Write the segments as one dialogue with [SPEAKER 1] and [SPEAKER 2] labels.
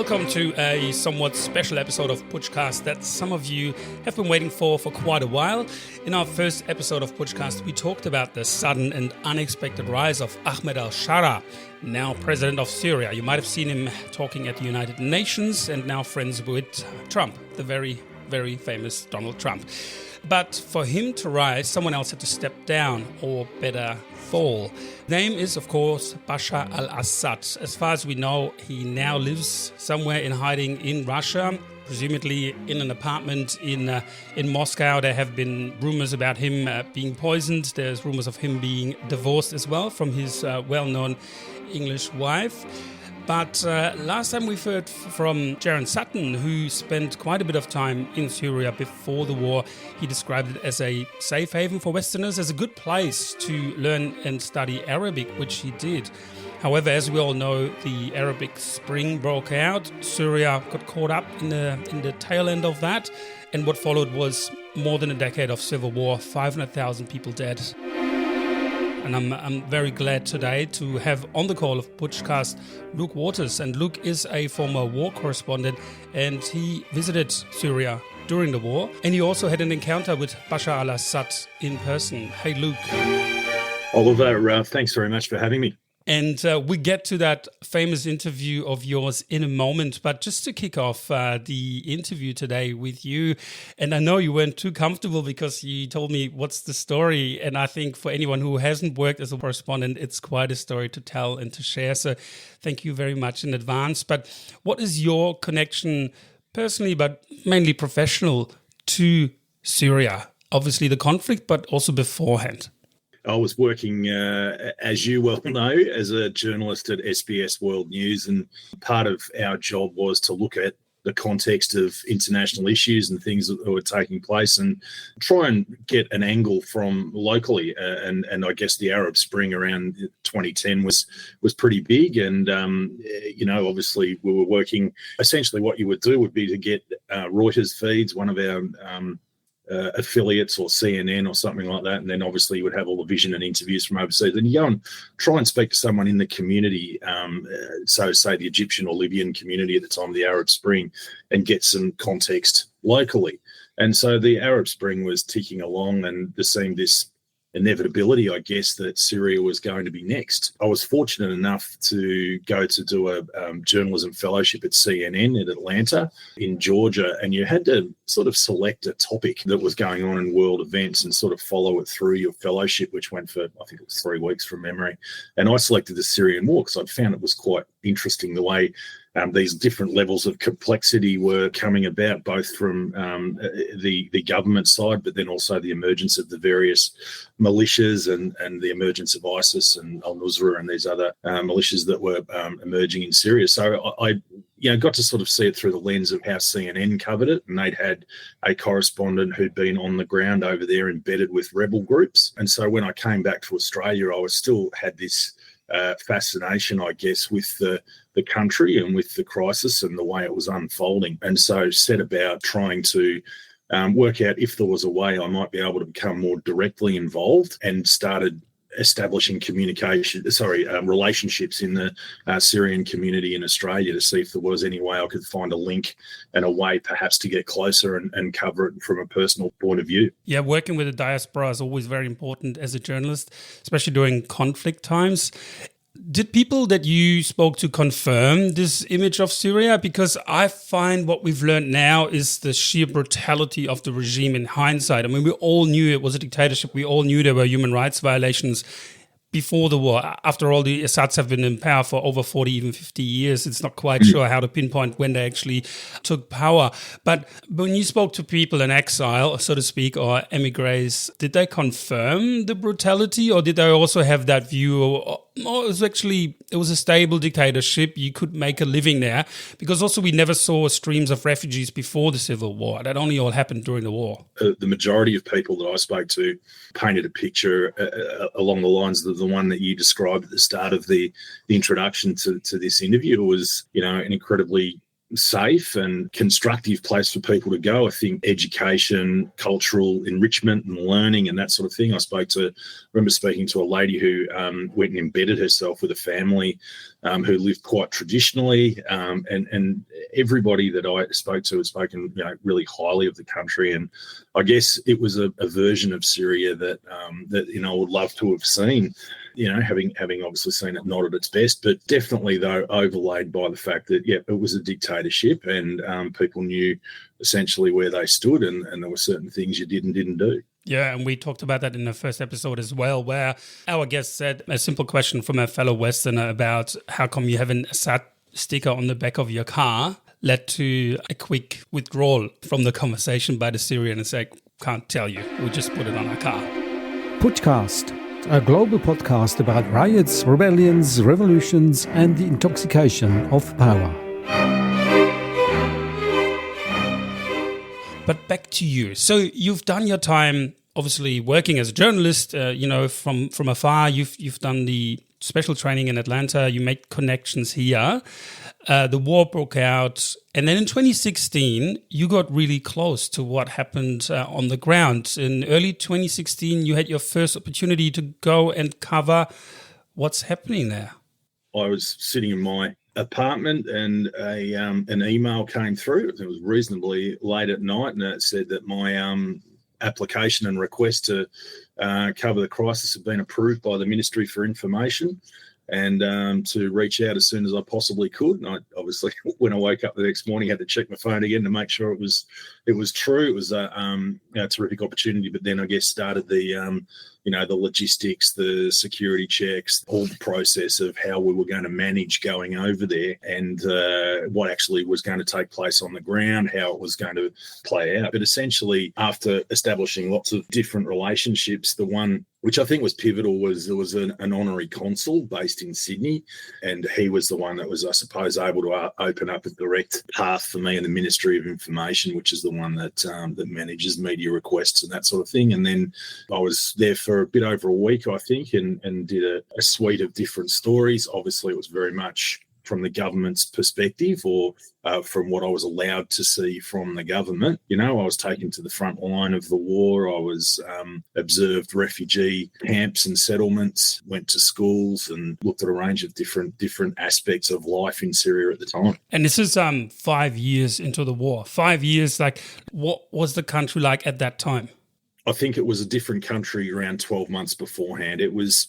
[SPEAKER 1] Welcome to a somewhat special episode of Putschcast that some of you have been waiting for quite a while. In our first episode of Putschcast, we talked about the sudden and unexpected rise of Ahmed al-Shara, now president of Syria. You might have seen him talking at the United Nations and now friends with Trump, the very, very famous Donald Trump. But for him to rise, someone else had to step down, or better, fall. Name is, of course, Bashar al-Assad. As far as we know, he now lives somewhere in hiding in Russia, presumably in an apartment in Moscow. There have been rumors about him being poisoned. There's rumors of him being divorced as well from his well-known English wife. But last time we've heard from Jaron Sutton, who spent quite a bit of time in Syria before the war. He described it as a safe haven for Westerners, as a good place to learn and study Arabic, which he did. However, as we all know, the Arabic Spring broke out. Syria got caught up in the tail end of that. And what followed was more than a decade of civil war, 500,000 people dead. And I'm very glad today to have on the call of Putschcast Luke Waters. And Luke is a former war correspondent and he visited Syria during the war. And he also had an encounter with Bashar al-Assad in person. Hey, Luke.
[SPEAKER 2] Oliver, thanks very much for having me.
[SPEAKER 1] And we get to that famous interview of yours in a moment. But just to kick off the interview today with you, and I know you weren't too comfortable because you told me what's the story. And I think for anyone who hasn't worked as a correspondent, it's quite a story to tell and to share. So thank you very much in advance. But what is your connection personally, but mainly professional, to Syria? Obviously the conflict, but also beforehand.
[SPEAKER 2] I was working, as you well know, as a journalist at SBS World News, and part of our job was to look at the context of international issues and things that were taking place and try and get an angle from locally. And I guess the Arab Spring around 2010 was pretty big. And, obviously we were working, essentially what you would do would be to get Reuters feeds, one of our affiliates, or CNN or something like that, and then obviously you would have all the vision and interviews from overseas. Then you go and try and speak to someone in the community, so say the Egyptian or Libyan community at the time of the Arab Spring, and get some context locally. And so the Arab Spring was ticking along, and there seemed this inevitability, I guess, that Syria was going to be next. I was fortunate enough to go to do a journalism fellowship at CNN in Atlanta in Georgia, and you had to sort of select a topic that was going on in world events and sort of follow it through your fellowship, which went for, I think it was 3 weeks from memory. And I selected the Syrian war because I'd found it was quite interesting the way these different levels of complexity were coming about, both from the government side, but then also the emergence of the various militias and the emergence of ISIS and al-Nusra and these other militias that were emerging in Syria. So I got to sort of see it through the lens of how CNN covered it, and they'd had a correspondent who'd been on the ground over there embedded with rebel groups. And so when I came back to Australia, I was still had this fascination, I guess, with the country and with the crisis and the way it was unfolding. And so set about trying to work out if there was a way I might be able to become more directly involved, and started establishing relationships in the Syrian community in Australia to see if there was any way I could find a link and a way perhaps to get closer and cover it from a personal point of view.
[SPEAKER 1] Yeah, working with the diaspora is always very important as a journalist, especially during conflict times. Did people that you spoke to confirm this image of Syria? Because I find what we've learned now is the sheer brutality of the regime in hindsight. I mean, we all knew it was a dictatorship. We all knew there were human rights violations before the war. After all, the Assads have been in power for over 40, even 50 years. It's not quite sure how to pinpoint when they actually took power. But when you spoke to people in exile, so to speak, or emigres, did they confirm the brutality, or did they also have that view it was a stable dictatorship, you could make a living there? Because also we never saw streams of refugees before the civil war. That only all happened during the war.
[SPEAKER 2] The majority of people that I spoke to painted a picture along the lines of the one that you described at the start of the introduction to this interview. It was, an incredibly safe and constructive place for people to go. I think education, cultural enrichment and learning and that sort of thing. I remember speaking to a lady who went and embedded herself with a family who lived quite traditionally, and everybody that I spoke to had spoken really highly of the country. And I guess it was a version of Syria that I would love to have seen. Having obviously seen it not at its best, but definitely, though, overlaid by the fact that, it was a dictatorship and people knew essentially where they stood and there were certain things you did and didn't do.
[SPEAKER 1] Yeah, and we talked about that in the first episode as well, where our guest said a simple question from a fellow Westerner about how come you have an Assad sticker on the back of your car led to a quick withdrawal from the conversation by the Syrian and said, can't tell you, we just put it on our car.
[SPEAKER 3] Putschcast, a global podcast about riots, rebellions, revolutions, and the intoxication of power.
[SPEAKER 1] But back to you. So you've done your time, obviously, working as a journalist, from afar. You've done the special training in Atlanta. You made connections here. The war broke out. And then in 2016, you got really close to what happened on the ground. In early 2016, you had your first opportunity to go and cover what's happening there.
[SPEAKER 2] I was sitting in my apartment and an email came through. It was reasonably late at night, and it said that my application and request to cover the crisis had been approved by the Ministry for Information, and to reach out as soon as I possibly could. And I obviously, when I woke up the next morning, had to check my phone again to make sure it was true. It was a terrific opportunity, but then I guess started the logistics, the security checks, all the process of how we were going to manage going over there and what actually was going to take place on the ground, how it was going to play out. But essentially, after establishing lots of different relationships, the one which I think was pivotal was there was an honorary consul based in Sydney, and he was the one that was, I suppose, able to open up a direct path for me in the Ministry of Information, which is the one that manages media requests and that sort of thing. And then I was there for a bit over a week, I think, and did a suite of different stories. Obviously, it was very much from the government's perspective, or from what I was allowed to see from the government. I was taken to the front line of the war. I was observed refugee camps and settlements, went to schools and looked at a range of different aspects of life in Syria at the time.
[SPEAKER 1] And this is 5 years into the war. 5 years, what was the country like at that time?
[SPEAKER 2] I think it was a different country around 12 months beforehand. It was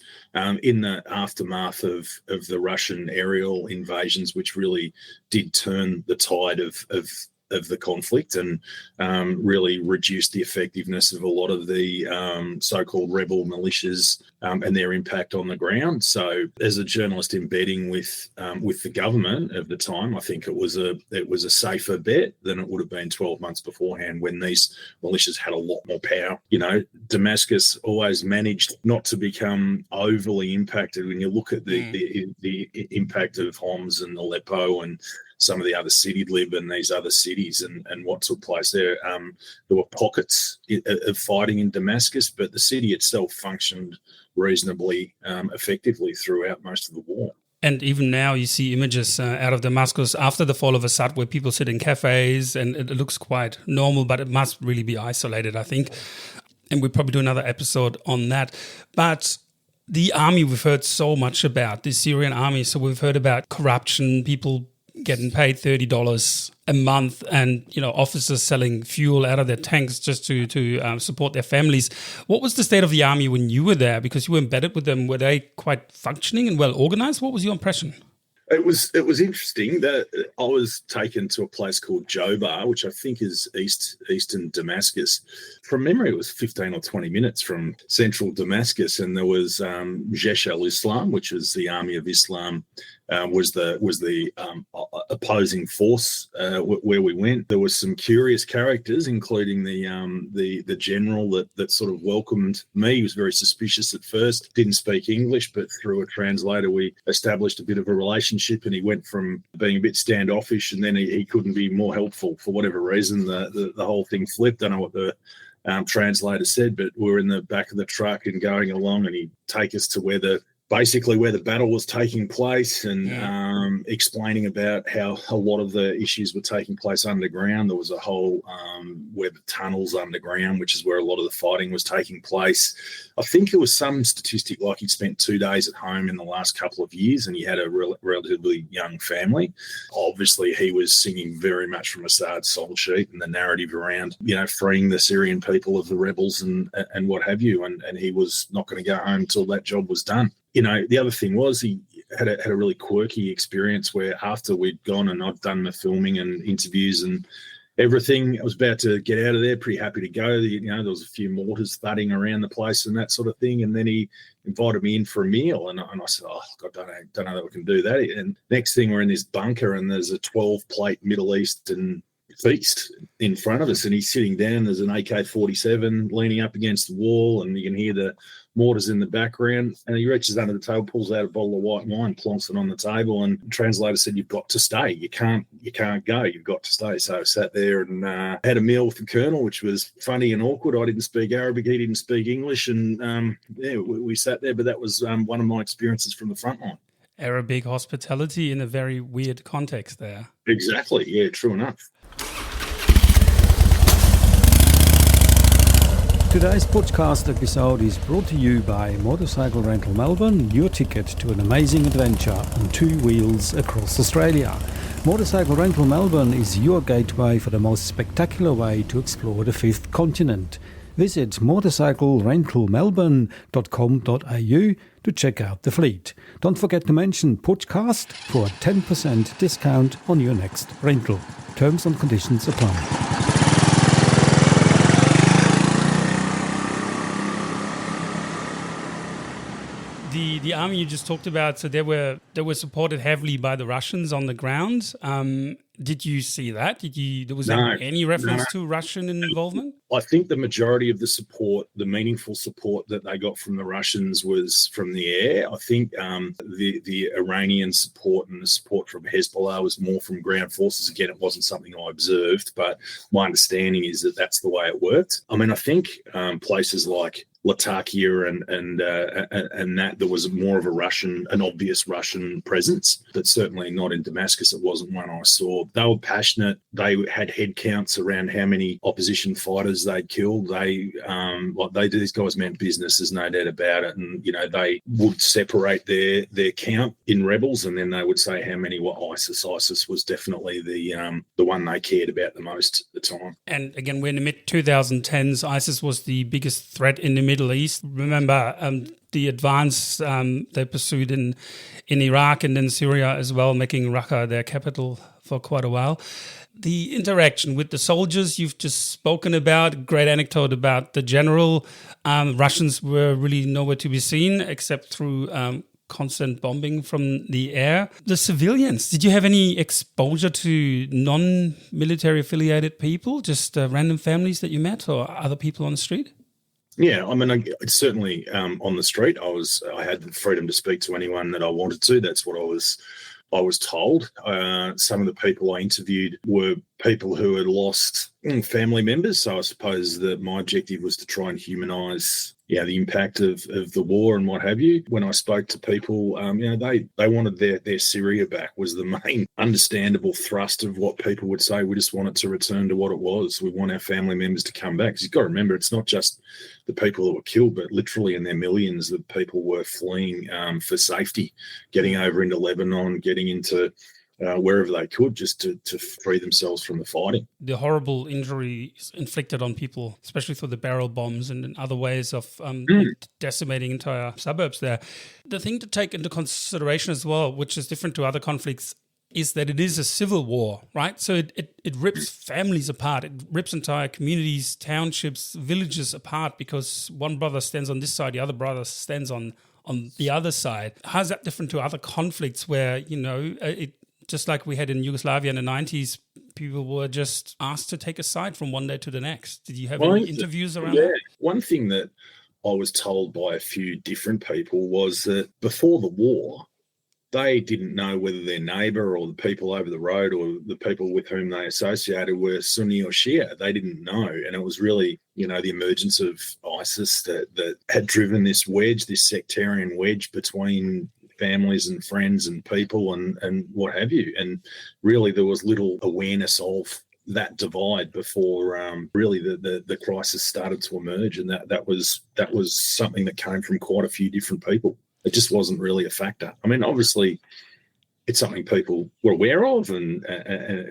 [SPEAKER 2] in the aftermath of the Russian aerial invasions, which really did turn the tide of the conflict and really reduced the effectiveness of a lot of the so-called rebel militias and their impact on the ground. So as a journalist embedding with the government of the time, I think it was a safer bet than it would have been 12 months beforehand when these militias had a lot more power. Damascus always managed not to become overly impacted. When you look at the impact of Homs and Aleppo and some of the other city Idlib and these other cities and what took place there. There were pockets of fighting in Damascus, but the city itself functioned reasonably effectively throughout most of the war.
[SPEAKER 1] And even now you see images out of Damascus after the fall of Assad where people sit in cafes and it looks quite normal, but it must really be isolated, I think. And we'll probably do another episode on that. But the army we've heard so much about, the Syrian army. So we've heard about corruption, people getting paid $30 a month, and officers selling fuel out of their tanks just to support their families. What was the state of the army when you were there? Because you were embedded with them. Were they quite functioning and well organized? What was your impression?
[SPEAKER 2] It was interesting that I was taken to a place called Jobar, which I think is eastern Damascus. From memory, it was 15 or 20 minutes from central Damascus, and there was Jaish al-Islam, which was the army of Islam, was the opposing force where we went. There was some curious characters, including the general that sort of welcomed me. He was very suspicious at first, didn't speak English, but through a translator we established a bit of a relationship, and he went from being a bit standoffish, and then he couldn't be more helpful for whatever reason. The whole thing flipped. I don't know what the translator said, but we were in the back of the truck and going along, and he'd take us to where the basically where the battle was taking place, and explaining about how a lot of the issues were taking place underground. There was a whole web of tunnels underground, which is where a lot of the fighting was taking place. I think it was some statistic like he'd spent 2 days at home in the last couple of years, and he had a relatively young family. Obviously, he was singing very much from Assad's soul sheet and the narrative around, freeing the Syrian people of the rebels and what have you. And he was not going to go home until that job was done. The other thing was he had a really quirky experience where after we'd gone and I'd done the filming and interviews and everything, I was about to get out of there, pretty happy to go. There was a few mortars thudding around the place and that sort of thing. And then he invited me in for a meal. And I said, I don't know that we can do that. And next thing, we're in this bunker and there's a 12-plate Middle Eastern feast in front of us. And he's sitting down. There's an AK-47 leaning up against the wall, and you can hear the mortars in the background. And he reaches under the table, pulls out a bottle of white wine, plonks it on the table, and the translator said, "You've got to stay. You can't go. You've got to stay." So I sat there and had a meal with the colonel, which was funny and awkward. I didn't speak Arabic, he didn't speak English, and we sat there. But that was one of my experiences from the front line.
[SPEAKER 1] Arabic hospitality in a very weird context there.
[SPEAKER 2] Exactly. Yeah, true enough.
[SPEAKER 3] Today's podcast episode is brought to you by Motorcycle Rental Melbourne, your ticket to an amazing adventure on 2 wheels across Australia. Motorcycle Rental Melbourne is your gateway for the most spectacular way to explore the 5th continent. Visit motorcyclerentalmelbourne.com.au to check out the fleet. Don't forget to mention Putschcast for a 10% discount on your next rental. Terms and conditions apply.
[SPEAKER 1] The army you just talked about, so they were supported heavily by the Russians on the ground. Did you see that? Was there any reference to Russian involvement?
[SPEAKER 2] I think the majority of the support, the meaningful support that they got from the Russians, was from the air. I think the Iranian support and the support from Hezbollah was more from ground forces. Again, it wasn't something I observed, but my understanding is that that's the way it worked. I mean, I think places like Latakia and that there was more of an obvious Russian presence, but certainly not in Damascus. It wasn't one I saw. They were passionate. They had head counts around how many opposition fighters they'd killed. These guys meant business. There's no doubt about it. And they would separate their count in rebels, and then they would say how many were ISIS. ISIS was definitely the one they cared about the most at the time.
[SPEAKER 1] And again, we're in the mid-2010s. ISIS was the biggest threat in the Middle East. Remember the advance they pursued in Iraq and in Syria as well, making Raqqa their capital for quite a while. The interaction with the soldiers you've just spoken about, great anecdote about the general. Russians were really nowhere to be seen except through constant bombing from the air. The civilians, did you have any exposure to non-military affiliated people, just random families that you met or other people on the street?
[SPEAKER 2] Yeah, I mean, certainly on the street, I had the freedom to speak to anyone that I wanted to. That's what I was told. Some of the people I interviewed were people who had lost family members. So I suppose that my objective was to try and humanise, the impact of the war and what have you. When I spoke to people, they wanted their Syria back was the main understandable thrust of what people would say. We just want it to return to what it was. We want our family members to come back. Because you've got to remember, it's not just the people that were killed, but literally in their millions, the people were fleeing for safety, getting over into Lebanon, getting into wherever they could, just to free themselves from the fighting.
[SPEAKER 1] The horrible injuries inflicted on people, especially through the barrel bombs and other ways of decimating entire suburbs there. The thing to take into consideration as well, which is different to other conflicts, is that it is a civil war, right? So it rips families apart. It rips entire communities, townships, villages apart because one brother stands on this side, the other brother stands on the other side. How is that different to other conflicts where, just like we had in Yugoslavia in the 90s, people were just asked to take a side from one day to the next? Did you have any interviews around that?
[SPEAKER 2] One thing that I was told by a few different people was that before the war, they didn't know whether their neighbour or the people over the road or the people with whom they associated were Sunni or Shia. They didn't know. And it was really, the emergence of ISIS that had driven this wedge, this sectarian wedge between families and friends and people and what have you. And really there was little awareness of that divide before really the crisis started to emerge. And that was something that came from quite a few different people. It just wasn't really a factor. I mean, obviously, it's something people were aware of and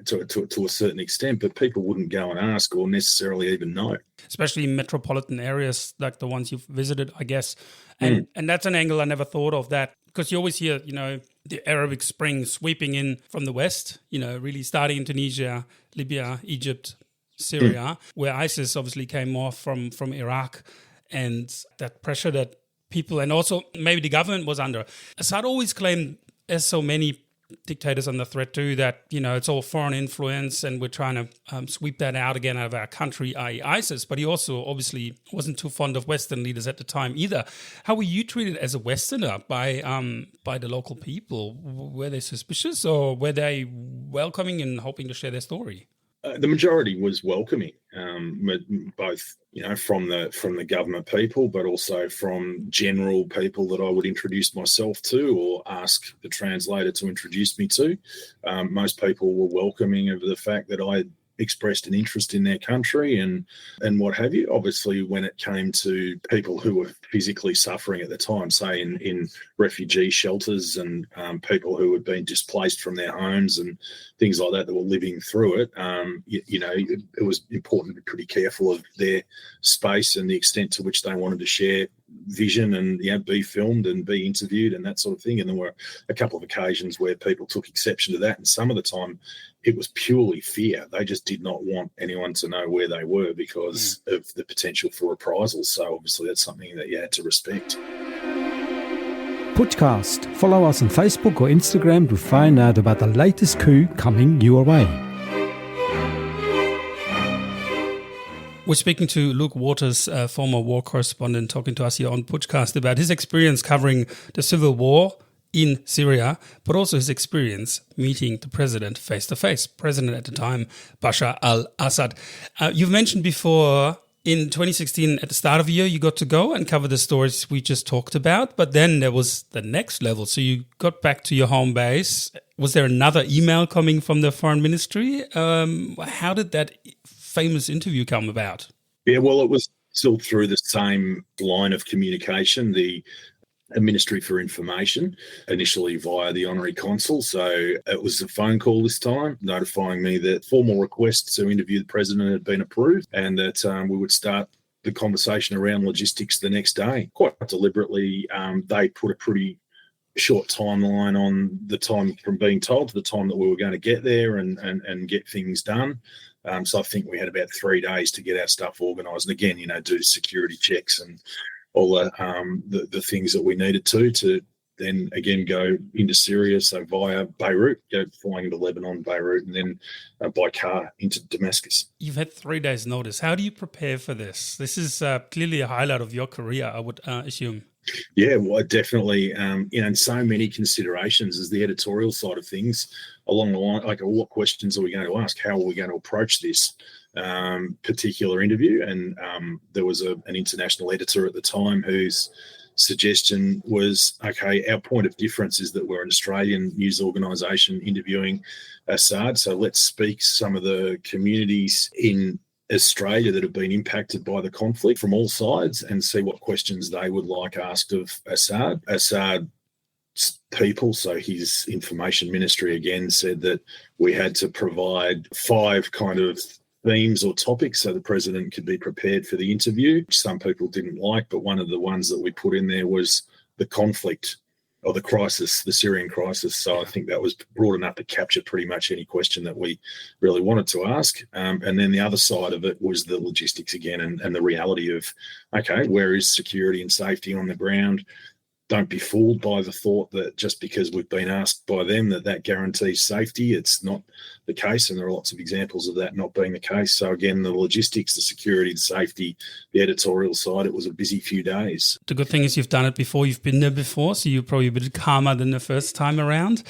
[SPEAKER 2] to a certain extent, but people wouldn't go and ask or necessarily even know.
[SPEAKER 1] Especially in metropolitan areas like the ones you've visited, I guess. And that's an angle I never thought of, that because you always hear, the Arabic Spring sweeping in from the west, really starting in Tunisia, Libya, Egypt, Syria, where ISIS obviously came more from Iraq, and that pressure that people and also maybe the government was under. Assad always claimed, as so many dictators under threat too, that, it's all foreign influence and we're trying to sweep that out again out of our country, i.e. ISIS. But he also obviously wasn't too fond of Western leaders at the time either. How were you treated as a Westerner by the local people? Were they suspicious or were they welcoming and hoping to share their story?
[SPEAKER 2] The majority was welcoming, both from the government people, but also from general people that I would introduce myself to or ask the translator to introduce me to. Most people were welcoming of the fact that I expressed an interest in their country and what have you. Obviously, when it came to people who were physically suffering at the time, say in refugee shelters and people who had been displaced from their homes and things like that were living through it, it was important to be pretty careful of their space and the extent to which they wanted to share vision and be filmed and be interviewed and that sort of thing. And there were a couple of occasions where people took exception to that, and some of the time it was purely fear. They just did not want anyone to know where they were because of the potential for reprisals. So obviously that's something that you had to respect.
[SPEAKER 3] Putschcast. Follow us on Facebook or Instagram to find out about the latest coup coming your way.
[SPEAKER 1] We're speaking to Luke Waters, former war correspondent, talking to us here on Putschcast about his experience covering the civil war in Syria, but also his experience meeting the president face-to-face. President at the time, Bashar al-Assad. You've mentioned before, in 2016, at the start of the year, you got to go and cover the stories we just talked about, but then there was the next level. So you got back to your home base. Was there another email coming from the foreign ministry? How did that famous interview come about?
[SPEAKER 2] Yeah, well, it was still through the same line of communication, the Ministry for Information, initially via the Honorary Consul. So it was a phone call this time, notifying me that formal requests to interview the President had been approved and that we would start the conversation around logistics the next day. Quite deliberately, they put a pretty short timeline on the time from being told to the time that we were going to get there and get things done. So I think we had about 3 days to get our stuff organised. And again, do security checks and all the things that we needed to then again go into Syria. So via Beirut, flying into Lebanon, Beirut, and then by car into Damascus.
[SPEAKER 1] You've had 3 days' notice. How do you prepare for this? This is clearly a highlight of your career, I would assume.
[SPEAKER 2] Yeah, well, definitely. And so many considerations as the editorial side of things along the line, like what questions are we going to ask? How are we going to approach this particular interview? And there was an international editor at the time whose suggestion was, okay, our point of difference is that we're an Australian news organisation interviewing Assad, so let's speak some of the communities in Australia that have been impacted by the conflict from all sides and see what questions they would like asked of Assad. Assad's people, so his information ministry again, said that we had to provide 5 kind of themes or topics so the president could be prepared for the interview, which some people didn't like, but one of the ones that we put in there was the conflict or the crisis, the Syrian crisis. So I think that was broad enough to capture pretty much any question that we really wanted to ask. And then the other side of it was the logistics again and the reality of, okay, where is security and safety on the ground? don't be fooled by the thought that just because we've been asked by them that guarantees safety. It's not the case, and there are lots of examples of that not being the case. So again, the logistics, the security, the safety, the editorial side, it was a busy few days.
[SPEAKER 1] The good thing is you've done it before, you've been there before, so you're probably a bit calmer than the first time around.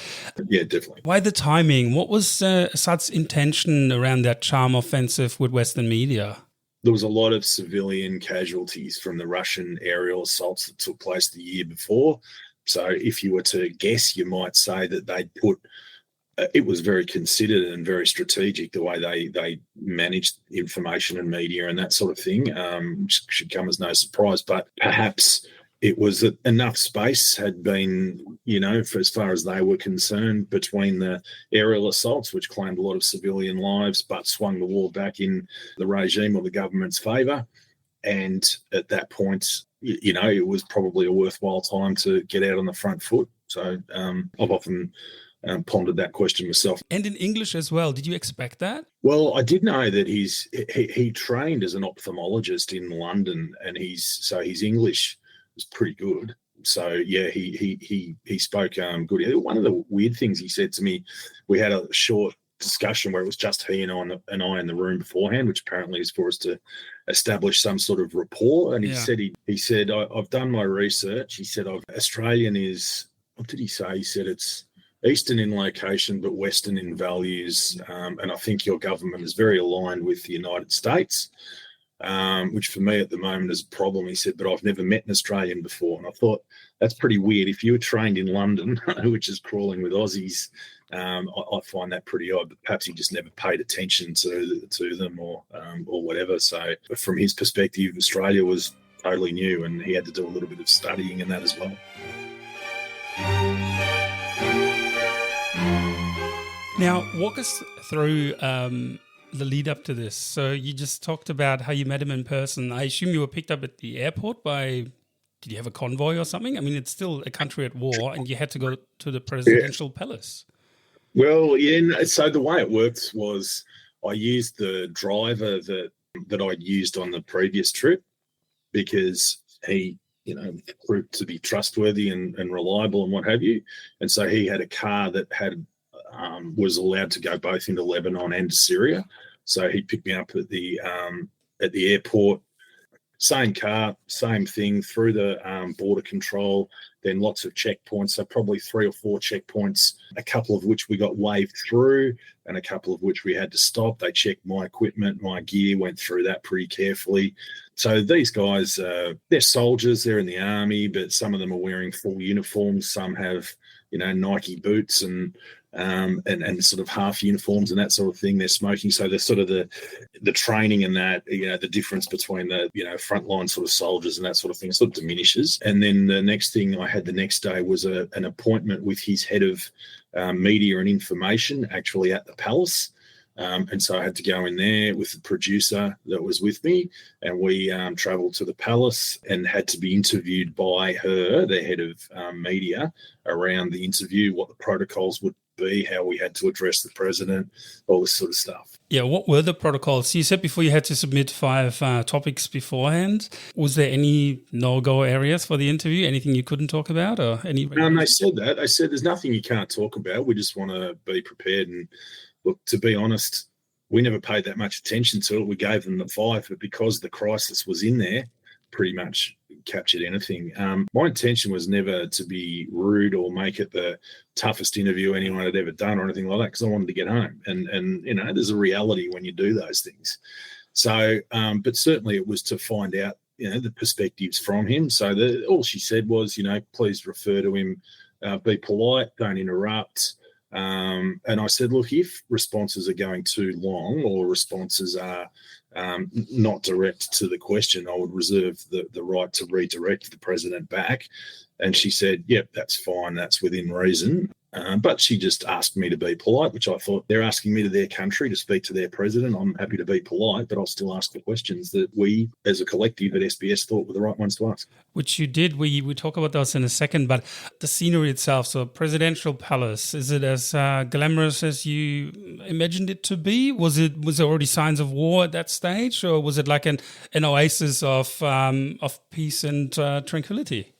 [SPEAKER 2] Yeah, definitely.
[SPEAKER 1] Why the timing? What was Assad's intention around that charm offensive with Western media?
[SPEAKER 2] There was a lot of civilian casualties from the Russian aerial assaults that took place the year before. So if you were to guess, you might say that they'd put it was very considered and very strategic the way they managed information and media and that sort of thing, which should come as no surprise. But perhaps it was that enough space had been, for as far as they were concerned, between the aerial assaults, which claimed a lot of civilian lives, but swung the war back in the regime or the government's favour. And at that point, it was probably a worthwhile time to get out on the front foot. So I've often pondered that question myself.
[SPEAKER 1] And in English as well. Did you expect that?
[SPEAKER 2] Well, I did know that he trained as an ophthalmologist in London, and his English was pretty good. So yeah, he spoke good. One of the weird things he said to me, we had a short discussion where it was just he and I in the room beforehand, which apparently is for us to establish some sort of rapport. And he said I've done my research. He said Australian is, what did he say? He said it's Eastern in location but Western in values, and I think your government is very aligned with the United States. Which for me at the moment is a problem. He said, but I've never met an Australian before. And I thought, that's pretty weird. If you were trained in London, which is crawling with Aussies, I find that pretty odd. But perhaps he just never paid attention to them or whatever. So from his perspective, Australia was totally new, and he had to do a little bit of studying in that as well.
[SPEAKER 1] Now, walk us through the lead up to this. So you just talked about how you met him in person. I assume you were picked up at the airport by, did you have a convoy or something? I mean, it's still a country at war and you had to go to the presidential palace.
[SPEAKER 2] Well, yeah, so the way it worked was I used the driver that I'd used on the previous trip because he, proved to be trustworthy and reliable and what have you. And so he had a car that was allowed to go both into Lebanon and to Syria. So he picked me up at the airport, same car, same thing, through the border control, then lots of checkpoints, so probably 3 or 4 checkpoints, a couple of which we got waved through and a couple of which we had to stop. They checked my equipment, my gear, went through that pretty carefully. So these guys, they're soldiers, they're in the army, but some of them are wearing full uniforms. Some have, Nike boots and sort of half uniforms and that sort of thing. They're smoking. So there's sort of the training and that, the difference between the, frontline sort of soldiers and that sort of thing sort of diminishes. And then the next thing I had the next day was an appointment with his head of media and information actually at the palace. And so I had to go in there with the producer that was with me, and we travelled to the palace and had to be interviewed by her, the head of media, around the interview, what the protocols would be, how we had to address the president, all this sort of stuff.
[SPEAKER 1] Yeah, what were the protocols? You said before you had to submit 5 topics beforehand. Was there any no-go areas for the interview? Anything you couldn't talk about, or any?
[SPEAKER 2] They said that. They said there's nothing you can't talk about. We just want to be prepared. And look, to be honest, we never paid that much attention to it. We gave them the 5, but because the crisis was in there, pretty much captured anything. My intention was never to be rude or make it the toughest interview anyone had ever done or anything like that, because I wanted to get home. And there's a reality when you do those things. So, but certainly it was to find out, the perspectives from him. So all she said was, please refer to him, be polite, don't interrupt. And I said, look, if responses are going too long or responses are not direct to the question, I would reserve the right to redirect the president back. And she said, yep, that's fine. That's within reason. But she just asked me to be polite, which I thought, they're asking me to their country to speak to their president. I'm happy to be polite, but I'll still ask the questions that we as a collective at SBS thought were the right ones to ask. Which
[SPEAKER 1] you did. We talk about those in a second, but the scenery itself, so presidential palace, is it as glamorous as you imagined it to be? Was there already signs of war at that stage, or was it like an oasis of peace and tranquility?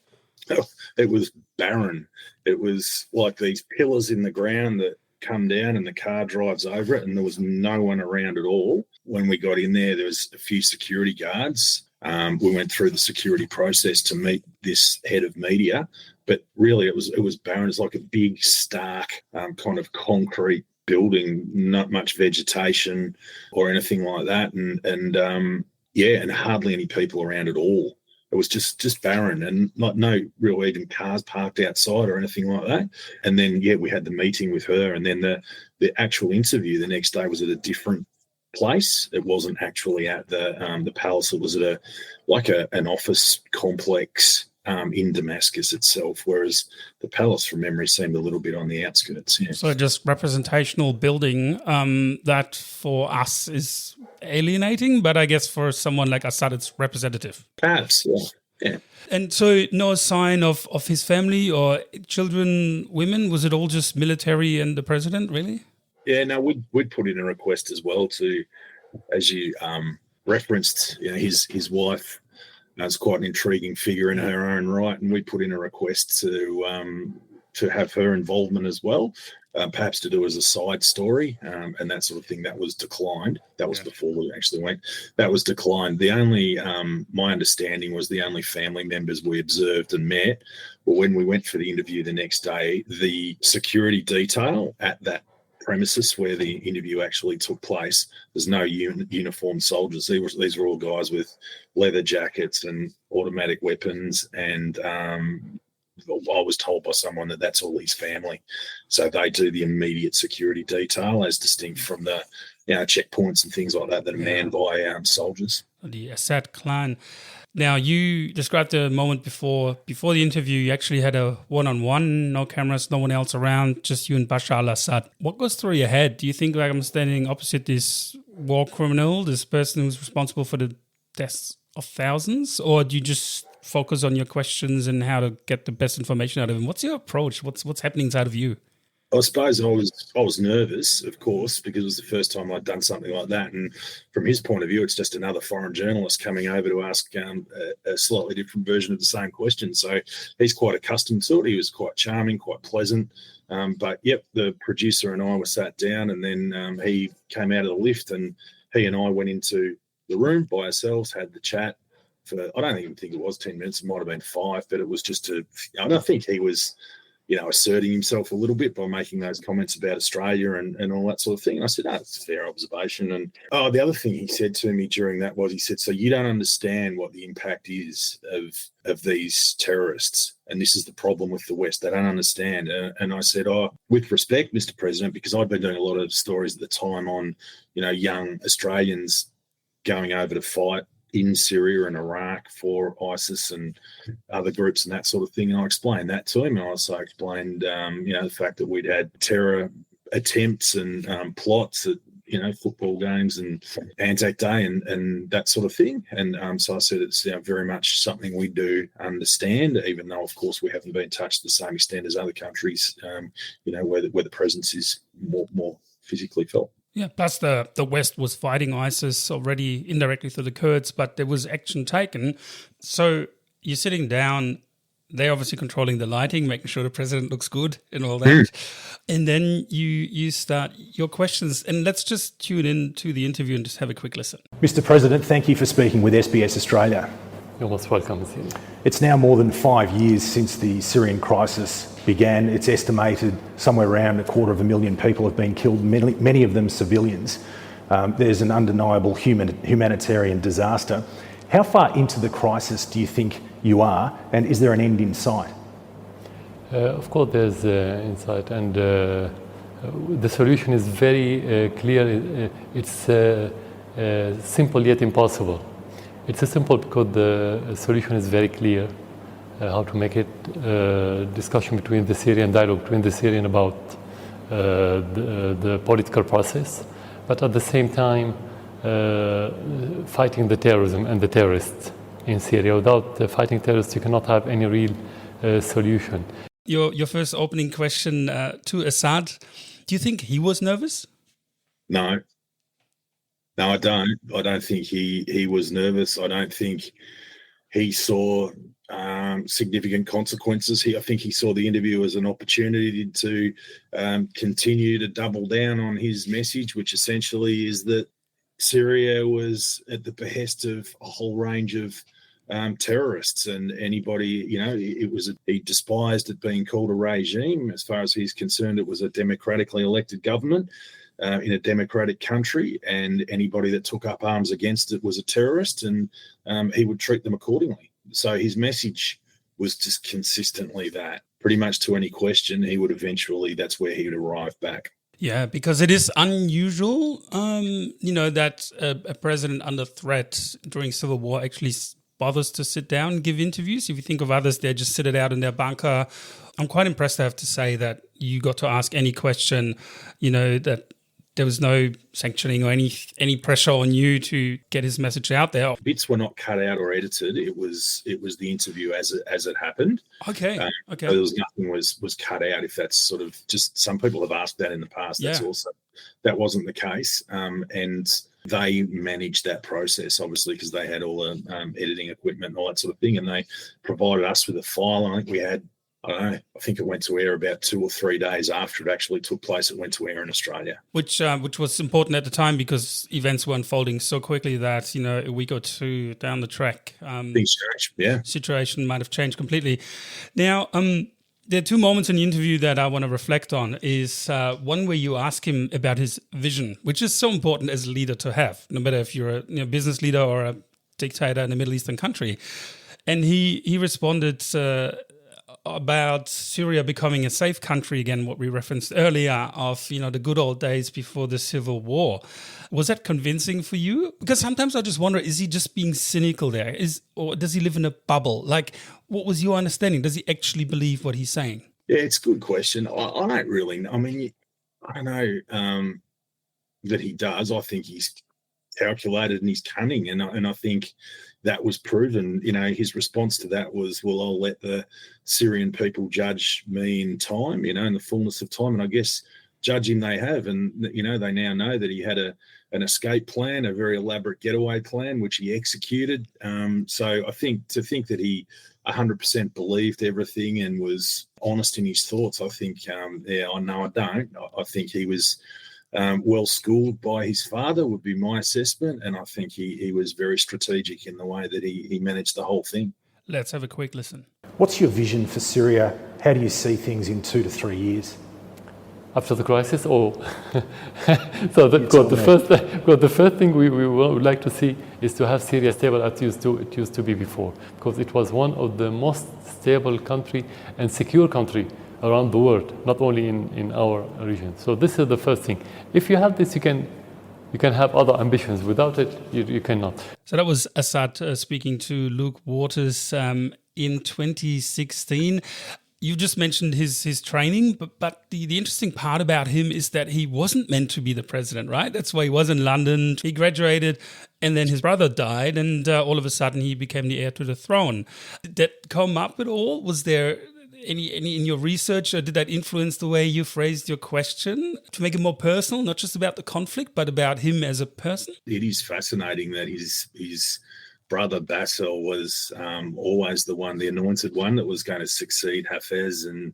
[SPEAKER 2] It was barren. It was like these pillars in the ground that come down and the car drives over it, and there was no one around at all. When we got in there, there was a few security guards. We went through the security process to meet this head of media, but really it was barren. It's like a big, stark kind of concrete building, not much vegetation or anything like that, and hardly any people around at all. It was just barren and no real even cars parked outside or anything like that. And then, we had the meeting with her, and then the actual interview the next day was at a different place. It wasn't actually at the palace. It was at an office complex in Damascus itself, whereas the palace, from memory, seemed a little bit on the outskirts. Yeah.
[SPEAKER 1] So just representational building that for us is alienating, but I guess for someone like Assad, it's representative.
[SPEAKER 2] Perhaps, yeah.
[SPEAKER 1] And so no sign of his family or children, women? Was it all just military and the president, really?
[SPEAKER 2] Yeah, no, we'd put in a request as well to, as you referenced, his wife is quite an intriguing figure in her own right, and we put in a request to have her involvement as well, perhaps to do as a side story and that sort of thing. That was declined. That was before we actually went. That was declined. The only, my understanding was the only family members we observed and met were when we went for the interview the next day. The security detail at that premises where the interview actually took place, there's no uniformed soldiers. These were all guys with leather jackets and automatic weapons, and I was told by someone that that's all his family. So they do the immediate security detail as distinct from the checkpoints and things like that are manned by soldiers.
[SPEAKER 1] The Assad clan. Now, you described the moment before the interview. You actually had a one-on-one, no cameras, no one else around, just you and Bashar al-Assad. What goes through your head? Do you think I'm standing opposite this war criminal, this person who's responsible for the deaths of thousands, or do you just focus on your questions and how to get the best information out of him? What's your approach? What's happening inside of you?
[SPEAKER 2] I suppose I was nervous, of course, because it was the first time I'd done something like that. And from his point of view, it's just another foreign journalist coming over to ask a slightly different version of the same question. So he's quite accustomed to it. He was quite charming, quite pleasant. But the producer and I were sat down, and then he came out of the lift, and he and I went into the room by ourselves, had the chat for, I don't even think it was 10 minutes. It might have been 5, but it was just I think he was, asserting himself a little bit by making those comments about Australia and all that sort of thing. And I said, it's a fair observation. And the other thing he said to me during that was, he said, so you don't understand what the impact is of these terrorists. And this is the problem with the West. They don't understand. And I said, with respect, Mr. President, because I'd been doing a lot of stories at the time on, young Australians going over to fight in Syria and Iraq for ISIS and other groups and that sort of thing. And I explained that to him. And I also explained, the fact that we'd had terror attempts and plots at, football games and Anzac Day and that sort of thing. And so I said it's very much something we do understand, even though, of course, we haven't been touched to the same extent as other countries, where the presence is more physically felt.
[SPEAKER 1] Yeah, plus the West was fighting ISIS already indirectly through the Kurds, but there was action taken. So you're sitting down, they're obviously controlling the lighting, making sure the president looks good and all that. And then you start your questions. And let's just tune in to the interview and just have a quick listen.
[SPEAKER 4] Mr. President, thank you for speaking with SBS Australia.
[SPEAKER 5] You're most welcome.
[SPEAKER 4] It's now more than 5 years since the Syrian crisis began. It's estimated somewhere around 250,000 people have been killed, many of them civilians. There's an undeniable humanitarian disaster. How far into the crisis do you think you are, and is there an end in sight?
[SPEAKER 5] Of course there's insight, and the solution is very clear. It's simple yet impossible. It's simple because the solution is very clear. How to make it discussion between the Syrian dialogue between the Syrian about the political process, but at the same time fighting the terrorism and the terrorists in Syria. Without fighting terrorists, you cannot have any real solution.
[SPEAKER 1] Your first opening question to Assad, do you think he was nervous?
[SPEAKER 2] No, I don't. I don't think he was nervous. I don't think he saw significant consequences. I think he saw the interview as an opportunity to continue to double down on his message, which essentially is that Syria was at the behest of a whole range of terrorists, and anybody, he despised it being called a regime. As far as he's concerned, it was a democratically elected government in a democratic country, and anybody that took up arms against it was a terrorist, and he would treat them accordingly. So his message was just consistently that. Pretty much to any question, that's where he would arrive back.
[SPEAKER 1] Yeah, because it is unusual, that a president under threat during civil war actually bothers to sit down and give interviews. If you think of others, they just sit it out in their bunker. I'm quite impressed, I have to say, that you got to ask any question, that there was no sanctioning or any pressure on you to get his message out there.
[SPEAKER 2] Bits were not cut out or edited. It was the interview as it happened.
[SPEAKER 1] Okay.
[SPEAKER 2] So there was nothing was cut out. If that's sort of just, some people have asked that in the past. That wasn't the case. And they managed that process, obviously, because they had all the editing equipment and all that sort of thing, and they provided us with a file. I think we had, I think it went to air about 2 or 3 days after it actually took place. It went to air in Australia. Which
[SPEAKER 1] was important at the time, because events were unfolding so quickly that, a week or two down the track,
[SPEAKER 2] things changed. Yeah.
[SPEAKER 1] Situation might have changed completely. Now, there are 2 moments in the interview that I want to reflect on. Is one where you ask him about his vision, which is so important as a leader to have, no matter if you're a business leader or a dictator in a Middle Eastern country. And he responded about Syria becoming a safe country again, what we referenced earlier of, the good old days before the civil war. Was that convincing for you? Because sometimes I just wonder, is he just being cynical there? Or does he live in a bubble? Like, what was your understanding? Does he actually believe what he's saying?
[SPEAKER 2] Yeah, it's a good question. I don't really know. I mean, I know that he does. I think he's calculated and he's cunning, and I think that was proven. His response to that was, well, I'll let the Syrian people judge me in time, in the fullness of time. And I guess judge him they have. And, they now know that he had an escape plan, a very elaborate getaway plan, which he executed. So I think that he 100% believed everything and was honest in his thoughts. I think, I don't. I think he was well schooled by his father, would be my assessment, and I think he was very strategic in the way that he managed the whole thing.
[SPEAKER 1] Let's have a quick listen.
[SPEAKER 4] What's your vision for Syria? How do you see things in 2 to 3 years?
[SPEAKER 5] After the crisis, so the first thing we would like to see is to have Syria stable as it used to be before, because it was one of the most stable country and secure country around the world, not only in our region. So this is the first thing. If you have this, you can have other ambitions. Without it, you cannot.
[SPEAKER 1] So that was Assad speaking to Luke Waters in 2016. You just mentioned his training, but the interesting part about him is that he wasn't meant to be the president, right? That's why he was in London. He graduated, and then his brother died, and all of a sudden he became the heir to the throne. Did that come up at all? Was there any in your research, or did that influence the way you phrased your question to make it more personal, not just about the conflict, but about him as a person?
[SPEAKER 2] It is fascinating that his brother Bashar was always the anointed one that was going to succeed Hafez, and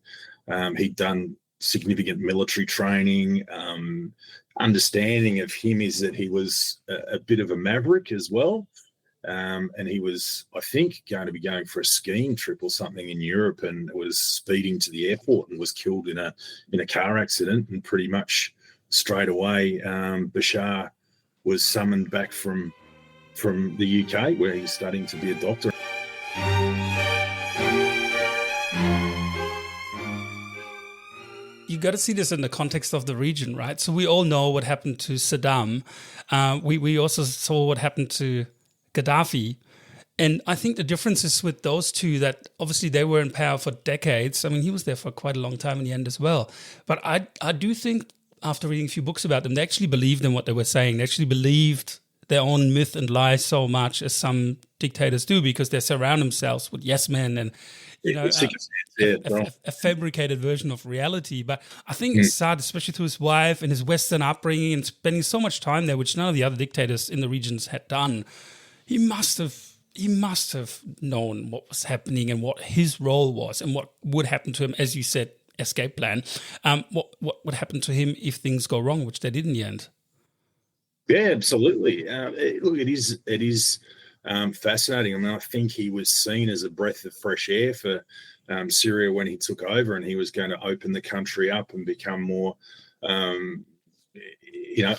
[SPEAKER 2] he'd done significant military training. Understanding of him is that he was a bit of a maverick as well. And he was, I think, going to be going for a skiing trip or something in Europe, and was speeding to the airport and was killed in a car accident. And pretty much straight away, Bashar was summoned back from the UK, where he was studying to be a doctor.
[SPEAKER 1] You got to see this in the context of the region, right? So we all know what happened to Saddam. We also saw what happened to Gaddafi. And I think the difference is with those two that obviously they were in power for decades. I mean, he was there for quite a long time in the end as well. But I do think after reading a few books about them, they actually believed in what they were saying. They actually believed their own myth and lie so much as some dictators do, because they surround themselves with yes men and a fabricated version of reality. But I think Assad, especially through his wife and his Western upbringing and spending so much time there, which none of the other dictators in the regions had done, he must have he must have known what was happening and what his role was and what would happen to him, as you said, escape plan. What would happen to him if things go wrong, which they did in the end?
[SPEAKER 2] Yeah, absolutely. Look, it is fascinating. I mean, I think he was seen as a breath of fresh air for Syria when he took over, and he was going to open the country up and become more,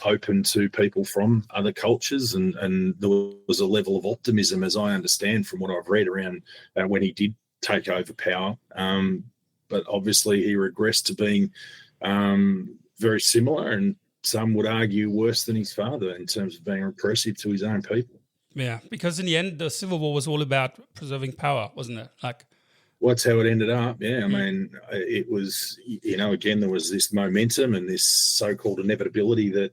[SPEAKER 2] open to people from other cultures. And there was a level of optimism, as I understand from what I've read, around when he did take over power. But obviously he regressed to being very similar, and some would argue worse than his father in terms of being repressive to his own people.
[SPEAKER 1] Yeah, because in the end, the civil war was all about preserving power, wasn't it?
[SPEAKER 2] Well, that's how it ended up. Yeah, I mean, it was, again, there was this momentum and this so-called inevitability that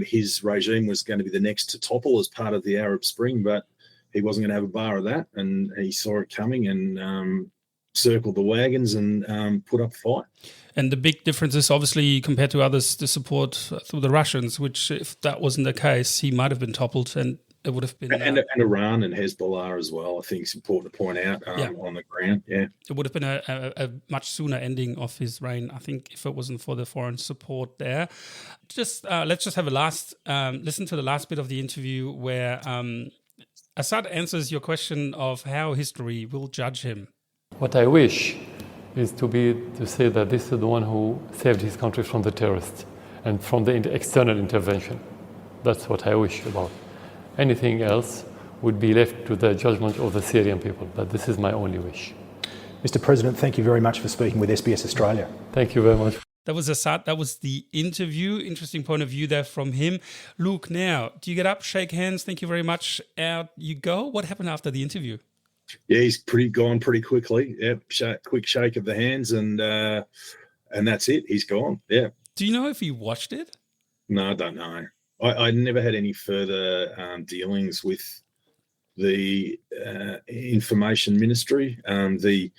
[SPEAKER 2] his regime was going to be the next to topple as part of the Arab Spring, but he wasn't going to have a bar of that, and he saw it coming and circled the wagons and put up a fight.
[SPEAKER 1] And the big difference is obviously compared to others, the support through the Russians, which if that wasn't the case, he might have been toppled, and it would have been...
[SPEAKER 2] And Iran and Hezbollah as well, I think it's important to point out on the ground, yeah.
[SPEAKER 1] It would have been a much sooner ending of his reign, I think, if it wasn't for the foreign support there. Let's just have a listen to the last bit of the interview where Assad answers your question of how history will judge him.
[SPEAKER 5] What I wish is to say that this is the one who saved his country from the terrorists and from the external intervention. That's what I wish about. Anything else would be left to the judgment of the Syrian people, but this is my only wish.
[SPEAKER 4] Mr. President, thank you very much for speaking with SBS Australia.
[SPEAKER 5] Thank you very much.
[SPEAKER 1] That was Assad. That was the interview. Interesting point of view there from him. Luke, now, do you get up, shake hands? Thank you very much. Out you go. What happened after the interview?
[SPEAKER 2] Yeah, he's gone pretty quickly. Yep, quick shake of the hands, and that's it. He's gone. Yeah.
[SPEAKER 1] Do you know if he watched it?
[SPEAKER 2] No, I don't know. I never had any further dealings with the information ministry. The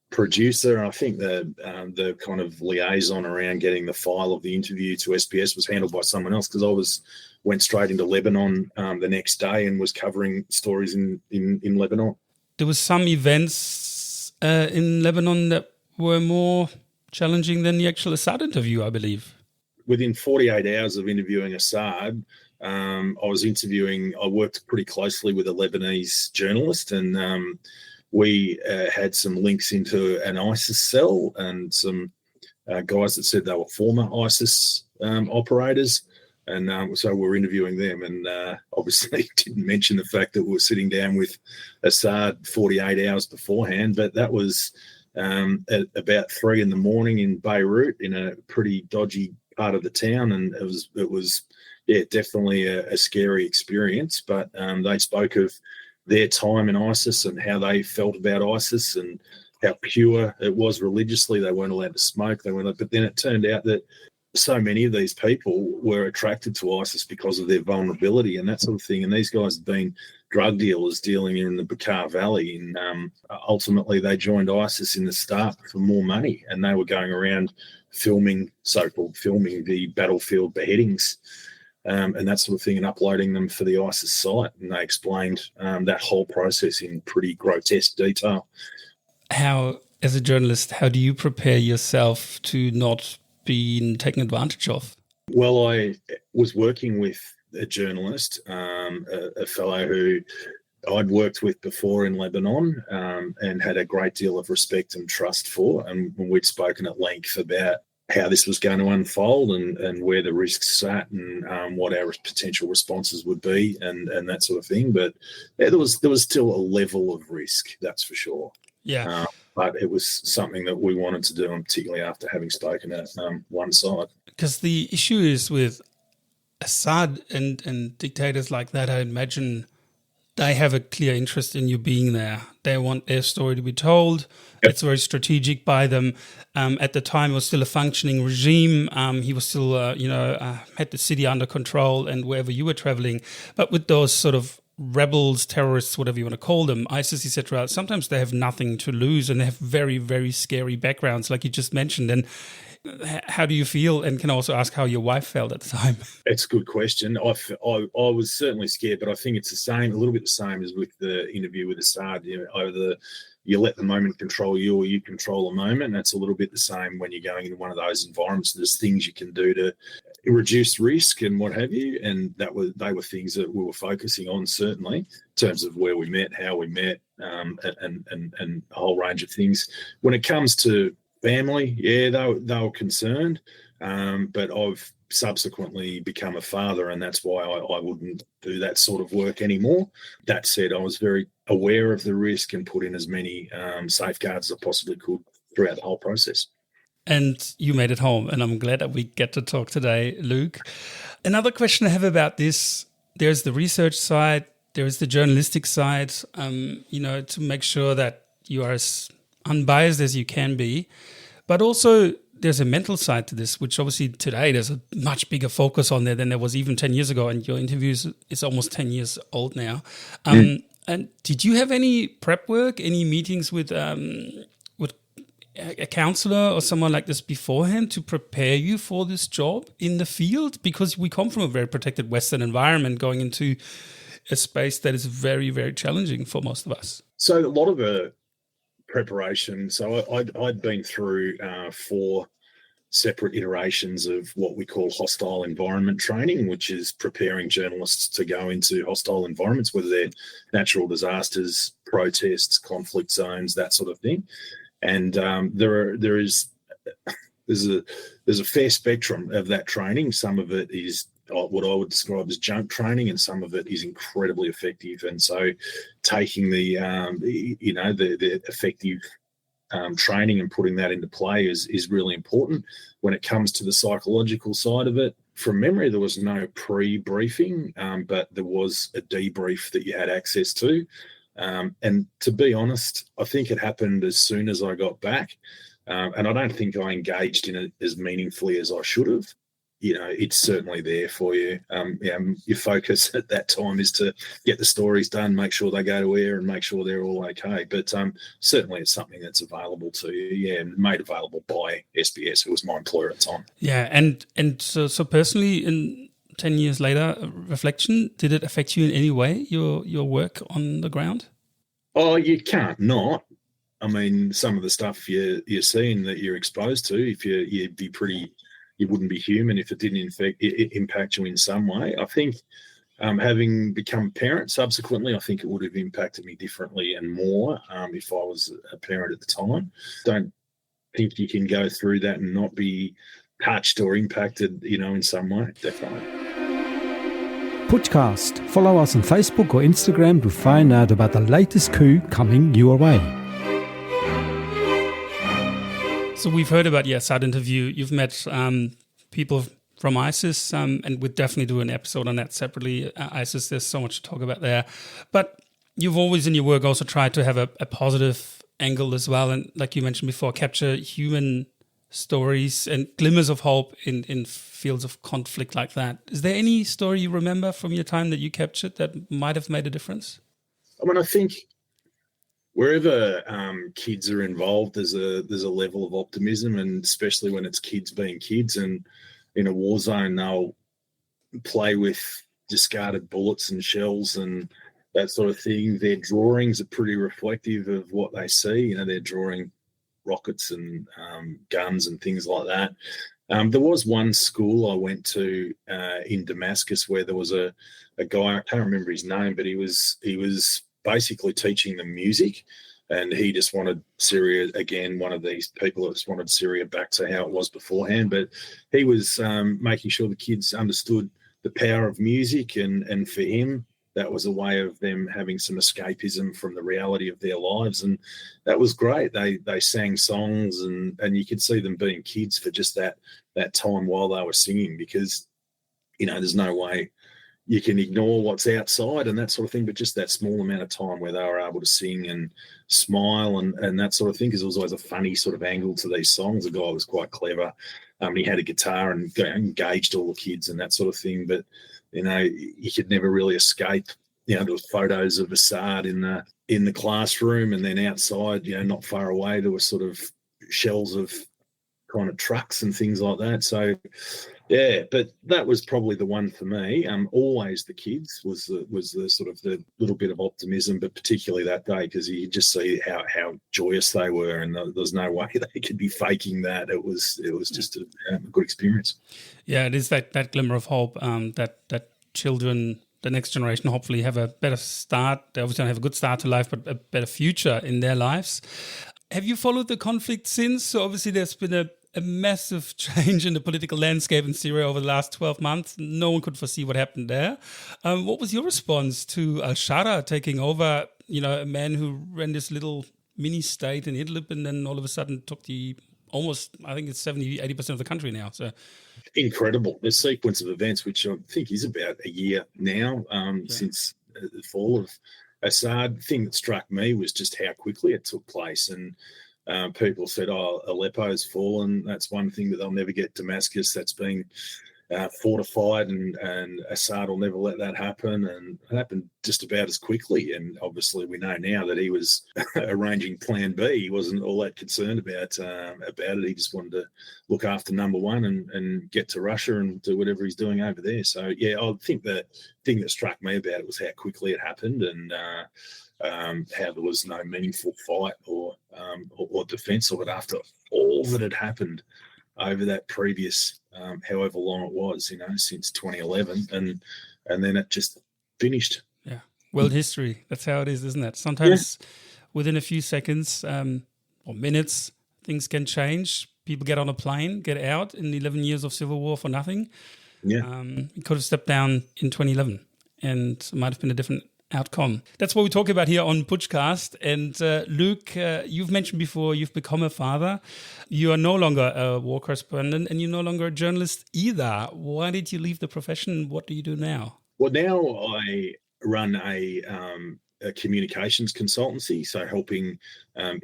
[SPEAKER 2] producer, I think the kind of liaison around getting the file of the interview to SBS was handled by someone else, because I went straight into Lebanon the next day and was covering stories in Lebanon.
[SPEAKER 1] There was some events in Lebanon that were more challenging than the actual Assad interview, I believe.
[SPEAKER 2] Within 48 hours of interviewing Assad, I worked pretty closely with a Lebanese journalist, and we had some links into an ISIS cell and some guys that said they were former ISIS operators. And so we're interviewing them, and obviously didn't mention the fact that we were sitting down with Assad 48 hours beforehand. But that was at about 3 a.m. in Beirut, in a pretty dodgy part of the town, and it was definitely a scary experience. But they spoke of their time in ISIS and how they felt about ISIS and how pure it was religiously. They weren't allowed to smoke. But then it turned out that so many of these people were attracted to ISIS because of their vulnerability and that sort of thing. And these guys had been drug dealers dealing in the Bashar Valley. And ultimately they joined ISIS in the start for more money. And they were going around filming the battlefield beheadings and that sort of thing, and uploading them for the ISIS site. And they explained that whole process in pretty grotesque detail.
[SPEAKER 1] How, as a journalist, how do you prepare yourself to not been taken advantage of?
[SPEAKER 2] Well, I was working with a journalist, a fellow who I'd worked with before in Lebanon and had a great deal of respect and trust for. And we'd spoken at length about how this was going to unfold and where the risks sat and what our potential responses would be and that sort of thing. But there was still a level of risk, that's for sure.
[SPEAKER 1] Yeah.
[SPEAKER 2] But it was something that we wanted to do, and particularly after having spoken at one side.
[SPEAKER 1] Because the issue is with Assad and dictators like that, I imagine they have a clear interest in you being there. They want their story to be told. Yep. It's very strategic by them. At the time, it was still a functioning regime. He was still, had the city under control and wherever you were traveling. But with those sort of rebels, terrorists, whatever you want to call them, ISIS, etc., sometimes they have nothing to lose and they have very, very scary backgrounds, like you just mentioned. And How do you feel? And can I also ask how your wife felt at the time?
[SPEAKER 2] It's a good question. I was certainly scared, but I think it's a little bit the same as with the interview with Assad. You let the moment control you, or you control the moment. And that's a little bit the same when you're going into one of those environments. There's things you can do to reduce risk and what have you. And they were things that we were focusing on, certainly, in terms of where we met, how we met, and a whole range of things. When it comes to family, yeah, they were concerned, but I've subsequently become a father, and that's why I wouldn't do that sort of work anymore. That said, I was very aware of the risk and put in as many safeguards as I possibly could throughout the whole process.
[SPEAKER 1] And you made it home, and I'm glad that we get to talk today, Luke. Another question I have about this, there's the research side, there is the journalistic side, to make sure that you are as unbiased as you can be, but also there's a mental side to this, which obviously today there's a much bigger focus on there than there was even 10 years ago. And your interviews is almost 10 years old now. And did you have any prep work, any meetings with a counselor or someone like this beforehand to prepare you for this job in the field? Because we come from a very protected Western environment going into a space that is very, very challenging for most of us.
[SPEAKER 2] So a lot of preparation. So I'd been through 4 separate iterations of what we call hostile environment training, which is preparing journalists to go into hostile environments, whether they're natural disasters, protests, conflict zones, that sort of thing. And there's a fair spectrum of that training. Some of it is what I would describe as junk training, and some of it is incredibly effective. And so, taking the effective training and putting that into play is really important. When it comes to the psychological side of it, from memory, there was no pre-briefing, but there was a debrief that you had access to. And to be honest, I think it happened as soon as I got back, and I don't think I engaged in it as meaningfully as I should have. It's certainly there for you. Your focus at that time is to get the stories done, make sure they go to air, and make sure they're all okay. But certainly it's something that's available to you, and made available by SBS, who was my employer at the time.
[SPEAKER 1] Yeah, and so personally, in 10 years later, reflection, did it affect you in any way, your work on the ground?
[SPEAKER 2] Oh, you can't not. I mean, some of the stuff you're seeing that you're exposed to, if you'd be pretty... You wouldn't be human if it didn't impact you in some way. I think having become a parent subsequently, I think it would have impacted me differently and more if I was a parent at the time. Don't think you can go through that and not be touched or impacted, in some way, definitely.
[SPEAKER 3] Putschcast. Follow us on Facebook or Instagram to find out about the latest coup coming your way.
[SPEAKER 1] So we've heard about your Assad interview. You've met people from ISIS, and we'll definitely do an episode on that separately. ISIS, there's so much to talk about there. But you've always in your work also tried to have a positive angle as well. And like you mentioned before, capture human stories and glimmers of hope in fields of conflict like that. Is there any story you remember from your time that you captured that might have made a difference?
[SPEAKER 2] I mean, I think wherever kids are involved, there's a level of optimism, and especially when it's kids being kids, and in a war zone, they'll play with discarded bullets and shells and that sort of thing. Their drawings are pretty reflective of what they see. They're drawing rockets and guns and things like that. There was one school I went to in Damascus where there was a guy, I can't remember his name, but he was basically teaching them music, and he just wanted Syria, again, one of these people that just wanted Syria back to how it was beforehand. But he was making sure the kids understood the power of music, and for him, that was a way of them having some escapism from the reality of their lives. And that was great. They sang songs, and you could see them being kids for just that time while they were singing, because, there's no way you can ignore what's outside and that sort of thing, but just that small amount of time where they were able to sing and smile and that sort of thing, because there was always a funny sort of angle to these songs. The guy was quite clever. He had a guitar and engaged all the kids and that sort of thing, but you could never really escape. There was photos of Assad in the classroom, and then outside, not far away, there were sort of shells of kind of trucks and things like that. So, yeah, but that was probably the one for me. Always the kids was the sort of the little bit of optimism, but particularly that day because you could just see how joyous they were, and there's no way they could be faking that. It was just a good experience.
[SPEAKER 1] Yeah, it is that glimmer of hope that children, the next generation, hopefully have a better start. They obviously don't have a good start to life, but a better future in their lives. Have you followed the conflict since? So obviously there's been a massive change in the political landscape in Syria over the last 12 months. No one could foresee what happened there. What was your response to al-Bashar taking over, a man who ran this little mini state in Idlib and then all of a sudden took almost, I think it's 70, 80% of the country now. So
[SPEAKER 2] incredible. The sequence of events, which I think is about a year now since the fall of Assad. The thing that struck me was just how quickly it took place. And people said, Aleppo's fallen. That's one thing, but they'll never get Damascus. That's been fortified, and Assad will never let that happen. And it happened just about as quickly. And obviously we know now that he was arranging plan B. He wasn't all that concerned about it. He just wanted to look after number one and get to Russia and do whatever he's doing over there. So, yeah, I think the thing that struck me about it was how quickly it happened and how there was no meaningful fight or defence of it after all that had happened over that previous however long it was, since 2011, and then it just finished.
[SPEAKER 1] Yeah, world history. That's how it is, isn't it? Sometimes within a few seconds or minutes, things can change. People get on a plane, get out in 11 years of civil war for nothing.
[SPEAKER 2] Yeah,
[SPEAKER 1] he could have stepped down in 2011, and it might have been a different outcome. That's what we talk about here on Putschcast. And Luke, you've mentioned before you've become a father. You are no longer a war correspondent and you're no longer a journalist either. Why did you leave the profession? What do you do now?
[SPEAKER 2] Well, now I run a communications consultancy, so helping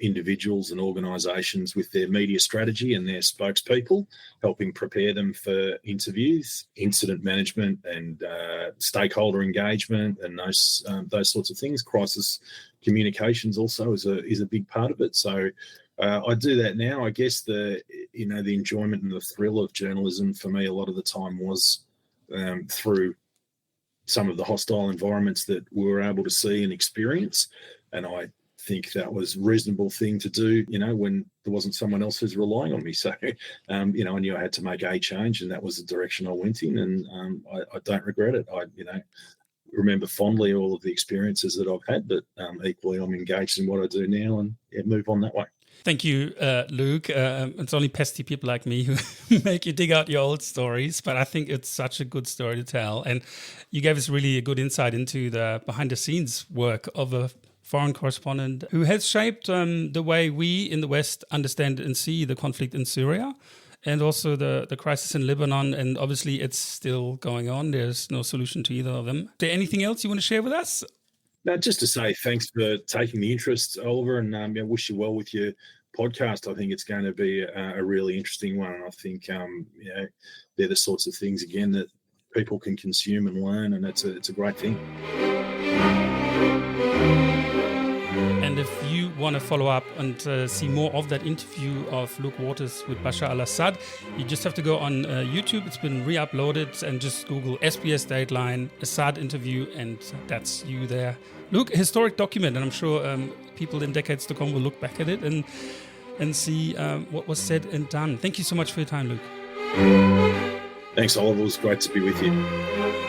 [SPEAKER 2] individuals and organisations with their media strategy and their spokespeople, helping prepare them for interviews, incident management and stakeholder engagement and those sorts of things. Crisis communications also is a big part of it. So I do that now. I guess the enjoyment and the thrill of journalism for me a lot of the time was through some of the hostile environments that we were able to see and experience. And I think that was a reasonable thing to do, when there wasn't someone else who's relying on me. So, I knew I had to make a change, and that was the direction I went in. And I don't regret it. I remember fondly all of the experiences that I've had, but equally I'm engaged in what I do now and move on that way.
[SPEAKER 1] Thank you, Luke. It's only pesty people like me who make you dig out your old stories, but I think it's such a good story to tell. And you gave us really a good insight into the behind-the-scenes work of a foreign correspondent who has shaped the way we in the West understand and see the conflict in Syria and also the crisis in Lebanon. And obviously it's still going on. There's no solution to either of them. Is there anything else you want to share with us?
[SPEAKER 2] No, just to say thanks for taking the interest, Oliver, and I wish you well with your podcast. I think it's going to be a really interesting one, and I think they're the sorts of things again that people can consume and learn, and it's a great thing.
[SPEAKER 1] And if you want to follow up and see more of that interview of Luke Waters with Bashar al-Assad, you just have to go on YouTube. It's been re-uploaded, and just Google SBS Dateline Assad interview, and that's you there. Luke, a historic document, and I'm sure people in decades to come will look back at it and see what was said and done. Thank you so much for your time, Luke.
[SPEAKER 2] Thanks, Oliver. It was great to be with you.